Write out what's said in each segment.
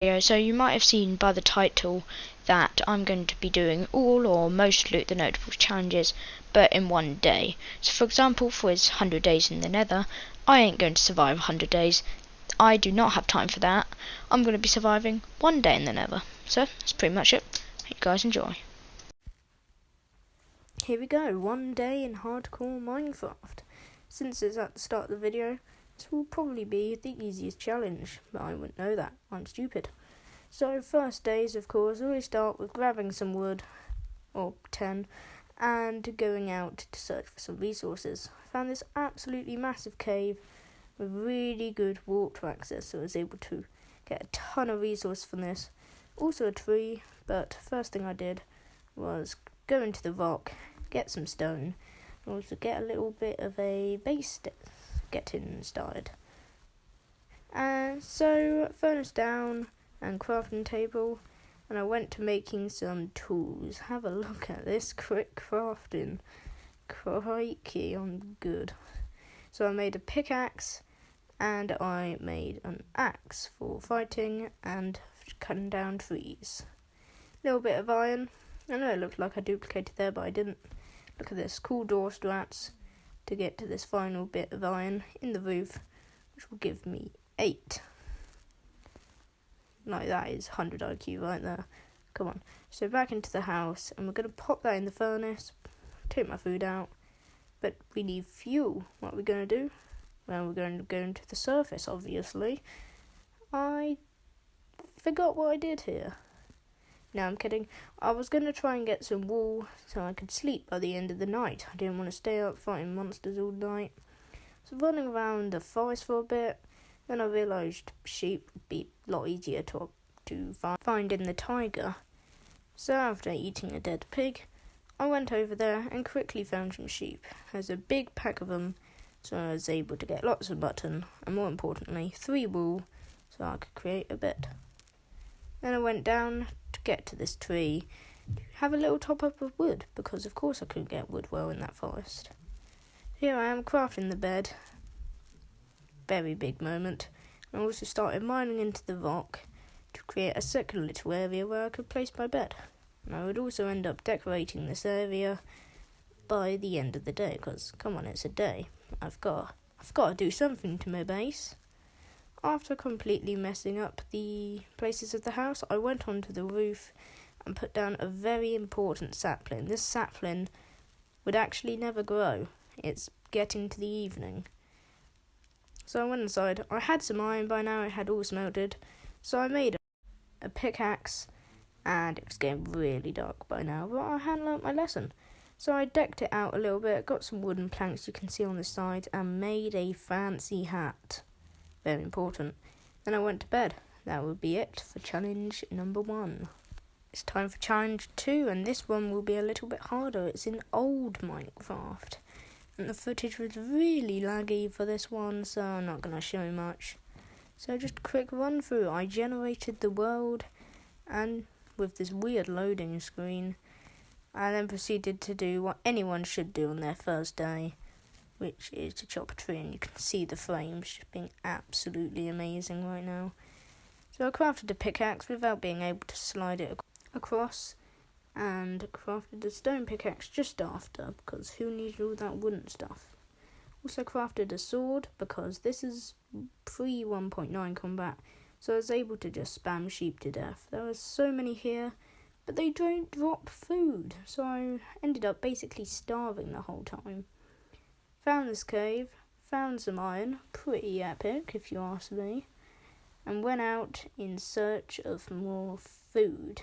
So you might have seen by the title that I'm going to be doing all or most Luke the Notable challenges, but in one day. So for example, for his 100 days in the Nether, I ain't going to survive 100 days. I do not have time for that. I'm going to be surviving one day in the Nether. So that's pretty much it. Hope you guys enjoy. Here we go, 1 day in hardcore Minecraft. Since it's at the start of the video, this will probably be the easiest challenge, but I wouldn't know that, I'm stupid. So first days, of course, always start with grabbing some wood, or 10, and going out to search for some resources. I found this absolutely massive cave with really good water access, so I was able to get a ton of resources from this. Also a tree, but first thing I did was go into the rock, get some stone, and also get a little bit of a base getting started. So furnace down and crafting table, and I went to making some tools. Have a look at this quick crafting. Crikey, I'm good. So I made a pickaxe and I made an axe for fighting and cutting down trees. A little bit of iron. I know it looked like I duplicated there, but I didn't. Look at this, cool door strats to get to this final bit of iron in the roof, which will give me 8. No, that is 100 IQ right there. Come on. So back into the house, and we're going to pop that in the furnace, take my food out, but we need fuel. What are we going to do? Well, we're going to go into the surface, obviously. I forgot what I did here. No, I'm kidding. I was going to try and get some wool so I could sleep by the end of the night. I didn't want to stay up fighting monsters all night. So running around the forest for a bit, then I realised sheep would be a lot easier to find in the taiga. So after eating a dead pig, I went over there and quickly found some sheep. There's a big pack of them, so I was able to get lots of mutton, and more importantly, 3 wool, so I could create a bed. Then I went down to get to this tree to have a little top up of wood, because of course I couldn't get wood well in that forest. Here I am crafting the bed. Very big moment. I also started mining into the rock to create a second little area where I could place my bed. And I would also end up decorating this area by the end of the day, because come on, it's a day. I've got to do something to my base. After completely messing up the places of the house, I went onto the roof and put down a very important sapling. This sapling would actually never grow. It's getting to the evening. So I went inside. I had some iron by now, it had all smelted. So I made a pickaxe, and it was getting really dark by now, but I hadn't learnt my lesson. So I decked it out a little bit, got some wooden planks you can see on the side, and made a fancy hat. Very important. Then I went to bed. That would be it for challenge number 1. It's time for challenge 2, and this one will be a little bit harder. It's in old Minecraft, and the footage was really laggy for this one, so I'm not going to show much. So just a quick run through. I generated the world, and with this weird loading screen, I then proceeded to do what anyone should do on their first day, which is to chop a tree, and you can see the frames just being absolutely amazing right now. So I crafted a pickaxe without being able to slide it across, and crafted a stone pickaxe just after, because who needs all that wooden stuff. Also crafted a sword, because this is pre-1.9 combat, so I was able to just spam sheep to death. There were so many here, but they don't drop food, so I ended up basically starving the whole time. Found this cave, found some iron, pretty epic if you ask me, and went out in search of more food.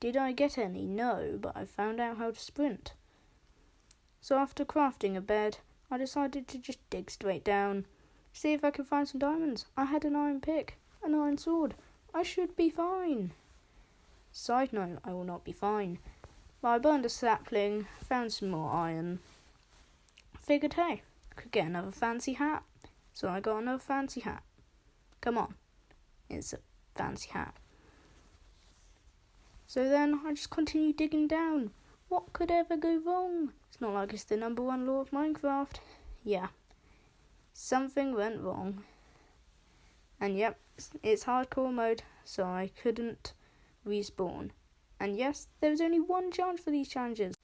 Did I get any? No, but I found out how to sprint. So after crafting a bed, I decided to just dig straight down, see if I could find some diamonds. I had an iron pick, an iron sword. I should be fine. Side note, I will not be fine. But I burned a sapling, found some more iron. Figured, hey, I could get another fancy hat. So I got another fancy hat. Come on, it's a fancy hat. So then I just continued digging down. What could ever go wrong? It's not like it's the number 1 law of Minecraft. Yeah, something went wrong. And yep, it's hardcore mode, so I couldn't respawn. And yes, there was only one chance for these challenges.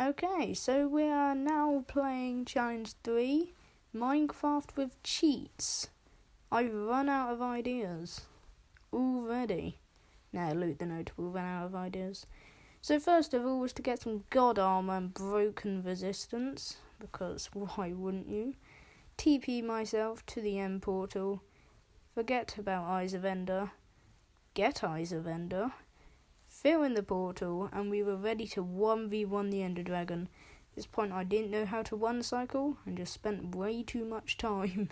Okay, so we are now playing challenge 3, Minecraft with cheats. I've run out of ideas already. Now LukeTheNotable ran out of ideas. So first of all was to get some god armor and broken resistance, because why wouldn't you? TP myself to the end portal, forget about Eyes of Ender, get Eyes of Ender, fill in the portal, and we were ready to 1v1 the Ender Dragon. At this point I didn't know how to one cycle and just spent way too much time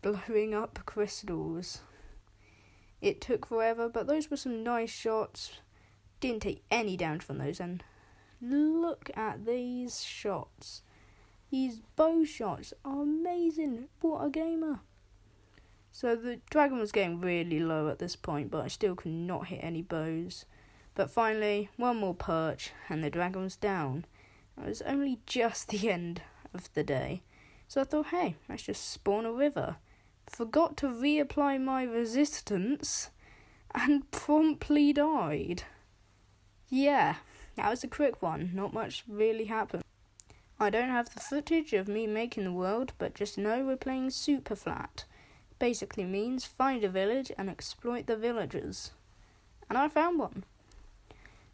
blowing up crystals. It took forever, but those were some nice shots. Didn't take any damage from those, and look at these shots. These bow shots are amazing. What a gamer. So the dragon was getting really low at this point, but I still could not hit any bows. But finally, one more perch, and the dragon was down. It was only just the end of the day. So I thought, hey, let's just spawn a river. Forgot to reapply my resistance, and promptly died. Yeah, that was a quick one. Not much really happened. I don't have the footage of me making the world, but just know we're playing super flat. Basically means find a village and exploit the villagers. And I found one.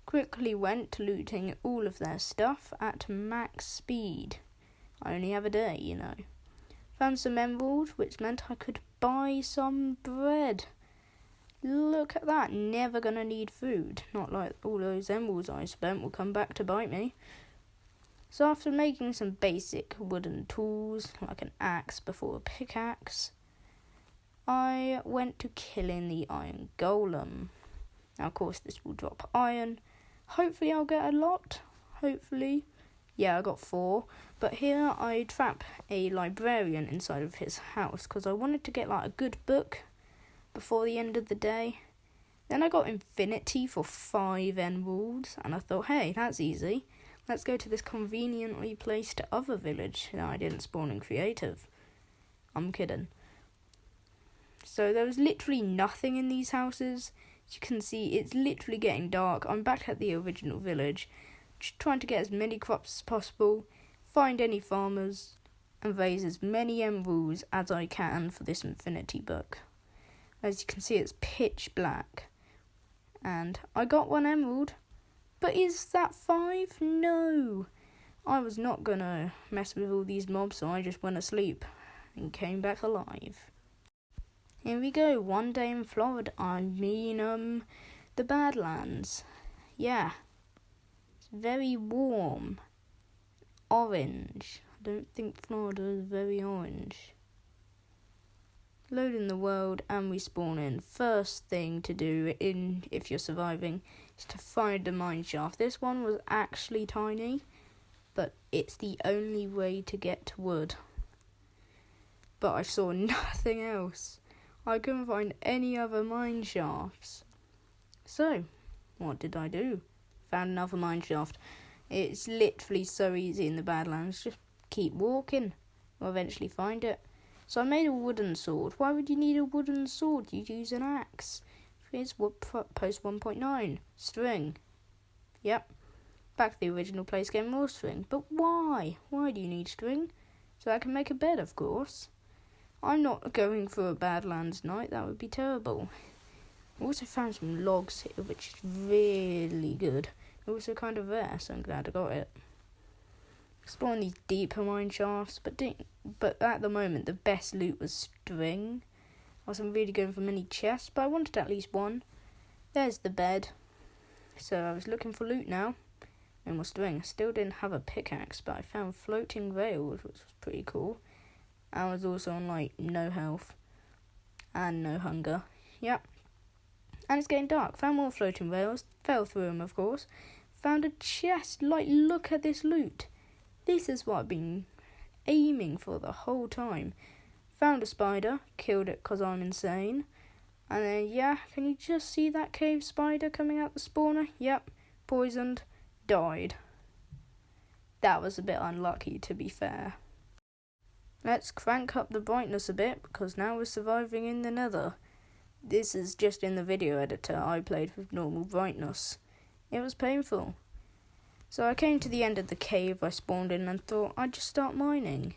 Quickly went to looting all of their stuff at max speed. I only have a day, you know. Found some emerald, which meant I could buy some bread. Look at that, never gonna need food. Not like all those emeralds I spent will come back to bite me. So after making some basic wooden tools, like an axe before a pickaxe, I went to killing the iron golem. Now of course this will drop iron. Hopefully I'll get a lot. Hopefully. Yeah, I got 4. But here I trap a librarian inside of his house because I wanted to get like a good book before the end of the day. Then I got infinity for 5 emeralds, and I thought, hey, that's easy. Let's go to this conveniently placed other village that I didn't spawn in creative. I'm kidding. So there was literally nothing in these houses. As you can see, it's literally getting dark. I'm back at the original village, just trying to get as many crops as possible, find any farmers, and raise as many emeralds as I can for this infinity book. As you can see, it's pitch black. And I got 1 emerald. But is that 5? No. I was not gonna mess with all these mobs, so I just went asleep and came back alive. Here we go, one day in Florida. The Badlands. Yeah. It's very warm. Orange. I don't think Florida is very orange. Loading the world and we spawn in. First thing to do if you're surviving is to find a mine shaft. This one was actually tiny, but it's the only way to get wood. But I saw nothing else. I couldn't find any other mine shafts. So, what did I do? Found another mine shaft. It's literally so easy in the Badlands. Just keep walking. You'll eventually find it. So I made a wooden sword. Why would you need a wooden sword? You'd use an axe. Here's post 1.9. String. Yep. Back to the original place, getting more string. But why? Why do you need string? So I can make a bed, of course. I'm not going for a Badlands night. That would be terrible. I also found some logs here, which is really good. Also kind of rare, so I'm glad I got it. Exploring these deeper mine shafts, but at the moment the best loot was string. I wasn't really going for many chests, but I wanted at least one. There's the bed. So I was looking for loot now. No more string. I still didn't have a pickaxe, but I found floating rails, which was pretty cool. I was also on like no health and no hunger. Yep. And it's getting dark. Found more floating rails. Fell through them, of course. Found a chest. Like, look at this loot. This is what I've been aiming for the whole time. Found a spider. Killed it because I'm insane. And then, yeah, can you just see that cave spider coming out the spawner? Yep. Poisoned. Died. That was a bit unlucky, to be fair. Let's crank up the brightness a bit, because now we're surviving in the nether. This is just in the video editor I played with normal brightness. It was painful. So I came to the end of the cave I spawned in and thought I'd just start mining.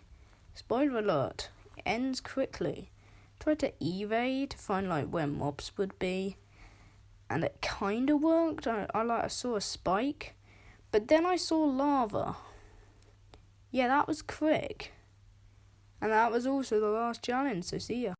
Spoiler alert, it ends quickly. Tried to evade to find where mobs would be, and it kinda worked. I saw a spike, but then I saw lava. Yeah, that was quick. And that was also the last challenge, so see ya.